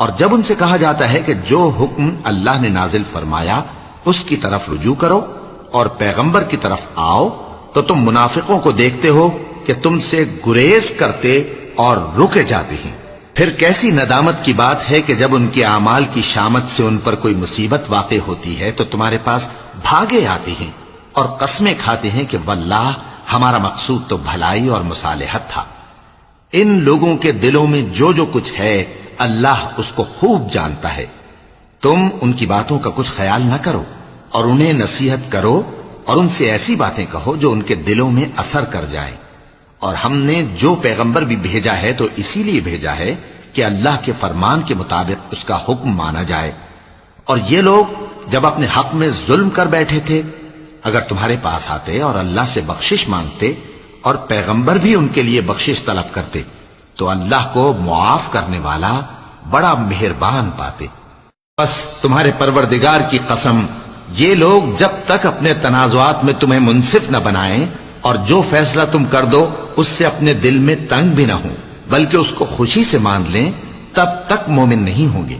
اور جب ان سے کہا جاتا ہے کہ جو حکم اللہ نے نازل فرمایا اس کی طرف رجوع کرو اور پیغمبر کی طرف آؤ، تو تم منافقوں کو دیکھتے ہو کہ تم سے گریز کرتے اور رکے جاتے ہیں۔ پھر کیسی ندامت کی بات ہے کہ جب ان کے اعمال کی شامت سے ان پر کوئی مصیبت واقع ہوتی ہے تو تمہارے پاس بھاگے آتے ہیں اور قسمیں کھاتے ہیں کہ واللہ ہمارا مقصود تو بھلائی اور مصالحت تھا۔ ان لوگوں کے دلوں میں جو جو کچھ ہے اللہ اس کو خوب جانتا ہے۔ تم ان کی باتوں کا کچھ خیال نہ کرو اور انہیں نصیحت کرو اور ان سے ایسی باتیں کہو جو ان کے دلوں میں اثر کر جائیں۔ اور ہم نے جو پیغمبر بھی بھیجا ہے تو اسی لیے بھیجا ہے کہ اللہ کے فرمان کے مطابق اس کا حکم مانا جائے۔ اور یہ لوگ جب اپنے حق میں ظلم کر بیٹھے تھے، اگر تمہارے پاس آتے اور اللہ سے بخشش مانگتے اور پیغمبر بھی ان کے لیے بخشش طلب کرتے تو اللہ کو معاف کرنے والا بڑا مہربان پاتے۔ بس تمہارے پروردگار کی قسم، یہ لوگ جب تک اپنے تنازعات میں تمہیں منصف نہ بنائیں اور جو فیصلہ تم کر دو اس سے اپنے دل میں تنگ بھی نہ ہوں بلکہ اس کو خوشی سے مان لیں، تب تک مومن نہیں ہوں گے۔